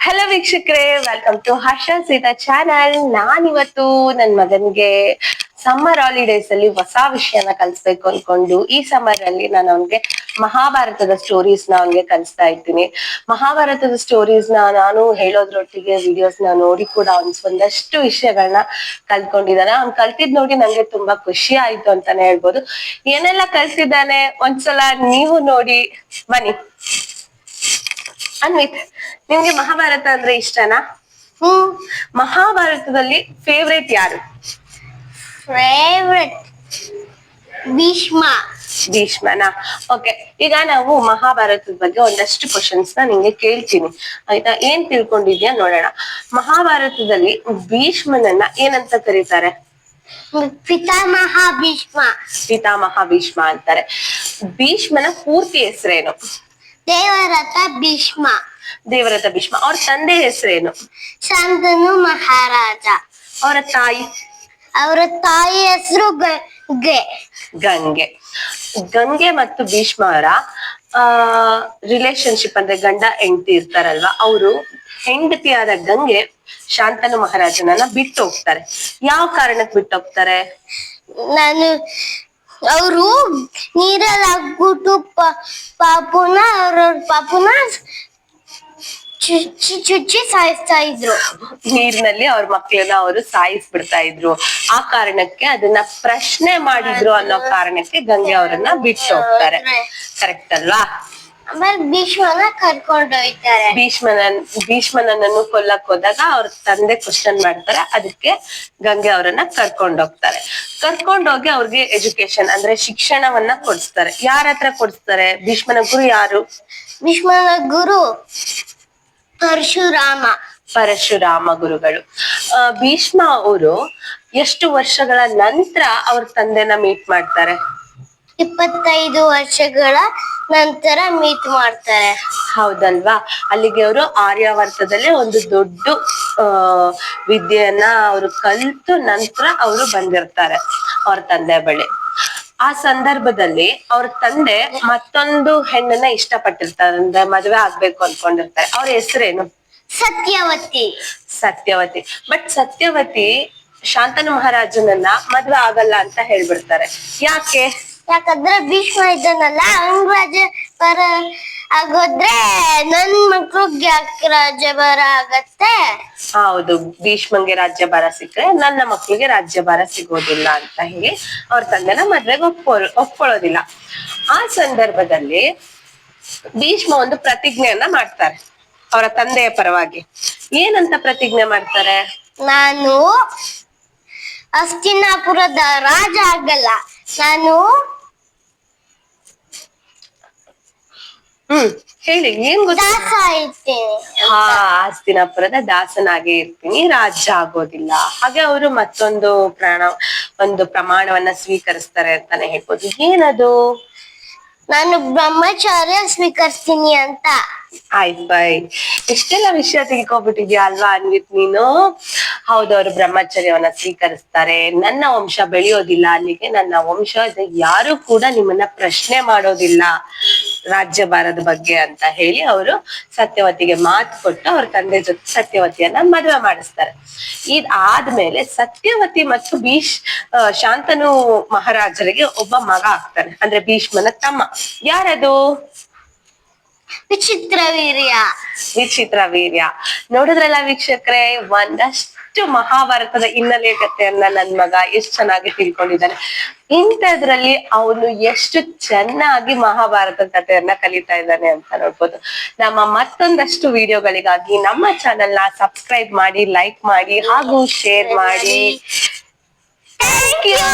Hello ವೀಕ್ಷಕರೇ, welcome to Harsha Seetha channel. ನಾನಿವತ್ತು ನನ್ನ ಮಗನ್ಗೆ ಸಮ್ಮರ್ ಹಾಲಿಡೇಸ್ ಅಲ್ಲಿ ಹೊಸ ವಿಷಯನ ಕಲಿಸ್ಬೇಕು ಅನ್ಕೊಂಡು ಈ ಸಮ್ಮರ್ ಅಲ್ಲಿ ನಾನು ಅವನ್ಗೆ ಮಹಾಭಾರತದ ಸ್ಟೋರೀಸ್ ನ ಅವನ್ಗೆ ಕಲಿಸ್ತಾ ಇದ್ದೀನಿ. ಮಹಾಭಾರತದ ಸ್ಟೋರೀಸ್ ನಾನು ಹೇಳೋದ್ರೊಟ್ಟಿಗೆ ವಿಡಿಯೋಸ್ ನ ನೋಡಿ ಕೂಡ ಅವ್ನ್ ಒಂದಷ್ಟು ವಿಷಯಗಳನ್ನ ಕಲ್ತ್ಕೊಂಡಿದ್ದಾನೆ. ಅವ್ನ್ ಕಲ್ತಿದ್ ನೋಡಿ ನಂಗೆ ತುಂಬಾ ಖುಷಿ ಆಯ್ತು ಅಂತಾನೆ ಹೇಳ್ಬೋದು. ಏನೆಲ್ಲ ಕಲ್ತಿದ್ದಾನೆ ಒಂದ್ಸಲ ನೀವು ನೋಡಿ ಬನ್ನಿ. ಅನ್ವಿತ್, ನಿಮ್ಗೆ ಮಹಾಭಾರತ ಅಂದ್ರೆ ಇಷ್ಟನಾ? ಮಹಾಭಾರತದಲ್ಲಿ ಫೇವ್ರೇಟ್ ಯಾರು? ಫೇವ್ರೆಟ್ ಭೀಷ್ಮನಾ? ಓಕೆ, ಈಗ ನಾವು ಮಹಾಭಾರತದ ಬಗ್ಗೆ ಒಂದಷ್ಟು ಕ್ವಶನ್ಸ್ ನಿಂಗೆ ಕೇಳ್ತೀನಿ, ಆಯ್ತಾ? ಏನ್ ತಿಳ್ಕೊಂಡಿದ್ಯಾ ನೋಡೋಣ. ಮಹಾಭಾರತದಲ್ಲಿ ಭೀಷ್ಮನನ್ನ ಏನಂತ ಕರೀತಾರೆ? ಪಿತಾಮಹ ಭೀಷ್ಮ. ಪಿತಾಮಹ ಭೀಷ್ಮ ಅಂತಾರೆ. ಭೀಷ್ಮನ ಪೂರ್ತಿ ಹೆಸರೇನು? ದೇವರಥ ಭೀಷ್ಮ. ದೇವರಥ ಭೀಷ್ಮ. ಅವ್ರ ತಂದೆ ಹೆಸರೇನು? ಶಾಂತನು ಮಹಾರಾಜ. ಅವರ ತಾಯಿ ಹೆಸರು ಗಂಗೆ. ಗಂಗೆ ಮತ್ತು ಭೀಷ್ಮ ಅವರ ರಿಲೇಶನ್ಶಿಪ್ ಅಂದ್ರೆ ಗಂಡ ಹೆಂಡತಿ ಇರ್ತಾರಲ್ವಾ, ಅವರು ಹೆಂಡತಿಯಾದ ಗಂಗೆ ಶಾಂತನು ಮಹಾರಾಜನನ್ನ ಬಿಟ್ಟು ಹೋಗ್ತಾರೆ. ಯಾವ ಕಾರಣಕ್ಕೆ ಬಿಟ್ಟು ಹೋಗ್ತಾರೆ? ಅವರು ನೀರಲ್ಲಿ ಹಾಕ್ಬಿಟ್ಟು ಪಾಪುನ ಚುಚ್ಚಿ ಸಾಯಿಸ್ತಾ ಇದ್ರು. ನೀರಿನಲ್ಲಿ ಅವ್ರ ಮಕ್ಕಳನ್ನ ಅವರು ಸಾಯಿಸ್ಬಿಡ್ತಾ ಇದ್ರು. ಆ ಕಾರಣಕ್ಕೆ ಅದನ್ನ ಪ್ರಶ್ನೆ ಮಾಡಿದ್ರು ಅನ್ನೋ ಕಾರಣಕ್ಕೆ ಗಂಗೆ ಅವರನ್ನ ಬಿಟ್ಟು ಹೋಗ್ತಾರೆ. ಕರೆಕ್ಟ್ ಅಲ್ವಾ? ಆಮೇಲೆ ಭೀಷ್ಮನ ಕರ್ಕೊಂಡು ಹೋಗ್ತಾರೆ. ಭೀಷ್ಮನನ್ನು ಕೊಲ್ಲಕ್ ಹೋದಾಗ ಅವ್ರ ತಂದೆ ಕ್ವಶನ್ ಮಾಡ್ತಾರೆ, ಅದಕ್ಕೆ ಗಂಗೆ ಅವರನ್ನ ಕರ್ಕೊಂಡು ಹೋಗ್ತಾರೆ. ಕರ್ಕೊಂಡೋಗಿ ಅವ್ರಿಗೆ ಎಜುಕೇಶನ್ ಅಂದ್ರೆ ಶಿಕ್ಷಣವನ್ನ ಕೊಡಿಸ್ತಾರೆ. ಯಾರ ಹತ್ರ ಕೊಡಿಸ್ತಾರೆ? ಭೀಷ್ಮನ ಗುರು ಯಾರು? ಭೀಷ್ಮನ ಗುರು ಪರಶುರಾಮ ಗುರುಗಳು. ಭೀಷ್ಮ ಅವರು ಎಷ್ಟು ವರ್ಷಗಳ ನಂತರ ಅವ್ರ ತಂದೆನ ಮೀಟ್ ಮಾಡ್ತಾರೆ? 25 ವರ್ಷಗಳ ನಂತರ ಮೀಟ್ ಮಾಡ್ತಾರೆ. ಹೌದಲ್ವಾ? ಅಲ್ಲಿಗೆ ಅವರು ಆರ್ಯಾವರ್ತದಲ್ಲಿ ಒಂದು ದೊಡ್ಡ ವಿದ್ಯೆಯನ್ನ ಅವರು ಕಲಿತು ನಂತರ ಅವರು ಬಂದಿರ್ತಾರೆ ಅವ್ರ ತಂದೆ ಬಳಿ. ಆ ಸಂದರ್ಭದಲ್ಲಿ ಅವ್ರ ತಂದೆ ಮತ್ತೊಂದು ಹೆಣ್ಣನ್ನ ಇಷ್ಟಪಟ್ಟಿರ್ತಾರೆ, ಅಂದ್ರೆ ಮದ್ವೆ ಆಗ್ಬೇಕು ಅನ್ಕೊಂಡಿರ್ತಾರೆ. ಅವ್ರ ಹೆಸರೇನು? ಸತ್ಯವತಿ. ಬಟ್ ಸತ್ಯವತಿ ಶಾಂತನು ಮಹಾರಾಜನನ್ನ ಮದ್ವೆ ಆಗಲ್ಲ ಅಂತ ಹೇಳ್ಬಿಡ್ತಾರೆ. ಯಾಕಂದ್ರೆ ಭೀಷ್ಮ ಇದ್ದಾನಲ್ಲ, ಅವ್ನ್ ರಾಜ್ಯಭಾರ ಆಗೋದ್ರೆ ನನ್ ಮಕ್ಳಿಗೆ ಯಾಕೆ ರಾಜ್ಯಭಾರ ಆಗತ್ತೆ? ಹೌದು, ಭೀಷ್ಮಂಗೆ ರಾಜ್ಯಭಾರ ಸಿಕ್ಕರೆ ನನ್ನ ಮಕ್ಳಿಗೆ ರಾಜ್ಯಭಾರ ಸಿಗೋದಿಲ್ಲ ಅಂತ ಹೇಳಿ ಅವ್ರ ತಂದೆನ ಮದ್ವೆಗೆ ಒಪ್ಕೊಳ್ಳೋದಿಲ್ಲ. ಆ ಸಂದರ್ಭದಲ್ಲಿ ಭೀಷ್ಮ ಒಂದು ಪ್ರತಿಜ್ಞೆಯನ್ನ ಮಾಡ್ತಾರೆ ಅವರ ತಂದೆಯ ಪರವಾಗಿ. ಏನಂತ ಪ್ರತಿಜ್ಞೆ ಮಾಡ್ತಾರೆ? ನಾನು ಹಸ್ತಿನಾಪುರದ ರಾಜ ಆಗಲ್ಲ, ನಾನು ಹೇಳಿ, ಏನ್ ಗೊತ್ತಾ? ಹಸ್ತಿನಾಪುರದ ದಾಸನಾಗೆ ಇರ್ತೀನಿ, ರಾಜ್ಯ ಆಗೋದಿಲ್ಲ. ಹಾಗೆ ಅವರು ಮತ್ತೊಂದು ಪ್ರಮಾಣವನ್ನ ಸ್ವೀಕರಿಸ್ತಾರೆ ಅಂತಾನೆ ಹೇಳ್ಬೋದು. ಏನದು? ನಾನು ಬ್ರಹ್ಮಚಾರ್ಯ ಸ್ವೀಕರಿಸ್ತೀನಿ ಅಂತ. ಆಯ್ತು, ಬಾಯ್. ಇಷ್ಟೆಲ್ಲ ವಿಷಯ ತಿಳ್ಕೊಬಿಟ್ಟಿದ್ಯಾ ಅಲ್ವಾ ಅನ್ವಿತ್ ನೀನು? ಹೌದು, ಅವರು ಬ್ರಹ್ಮಚರ್ಯವನ್ನ ಸ್ವೀಕರಿಸ್ತಾರೆ. ನನ್ನ ವಂಶ ಬೆಳೆಯೋದಿಲ್ಲ, ಅಲ್ಲಿಗೆ ನನ್ನ ವಂಶ ಯಾರು ಕೂಡ ನಿಮ್ಮನ್ನ ಪ್ರಶ್ನೆ ಮಾಡೋದಿಲ್ಲ ರಾಜ್ಯಭಾರದ ಬಗ್ಗೆ ಅಂತ ಹೇಳಿ ಅವರು ಸತ್ಯವತಿಗೆ ಮಾತು ಕೊಟ್ಟು ಅವ್ರ ತಂದೆ ಜೊತೆ ಸತ್ಯವತಿಯನ್ನ ಮದುವೆ ಮಾಡಿಸ್ತಾರೆ. ಇದಾದ್ಮೇಲೆ ಸತ್ಯವತಿ ಮತ್ತು ಶಾಂತನು ಮಹಾರಾಜರಿಗೆ ಒಬ್ಬ ಮಗ ಆಗ್ತಾನೆ, ಅಂದ್ರೆ ಭೀಷ್ಮನ ತಮ್ಮ. ಯಾರದು? ವಿಚಿತ್ರ ವೀರ್ಯ. ನೋಡಿದ್ರಲ್ಲ ವೀಕ್ಷಕರೇ, ಒಂದಷ್ಟು ಮಹಾಭಾರತದ ಹಿನ್ನೆಲೆ ಕಥೆಯನ್ನ ನನ್ ಮಗ ಎಷ್ಟು ಚೆನ್ನಾಗಿ ತಿಳ್ಕೊಂಡಿದ್ದಾನೆ. ಇಂಥದ್ರಲ್ಲಿ ಅವನು ಎಷ್ಟು ಚೆನ್ನಾಗಿ ಮಹಾಭಾರತದ ಕಥೆಯನ್ನ ಕಲಿತಾ ಇದ್ದಾನೆ ಅಂತ ನೋಡ್ಬೋದು. ನಮ್ಮ ಮತ್ತೊಂದಷ್ಟು ವಿಡಿಯೋಗಳಿಗಾಗಿ ನಮ್ಮ ಚಾನೆಲ್ ನ ಸಬ್ಸ್ಕ್ರೈಬ್ ಮಾಡಿ, ಲೈಕ್ ಮಾಡಿ ಹಾಗೂ ಶೇರ್ ಮಾಡಿ. Thank you.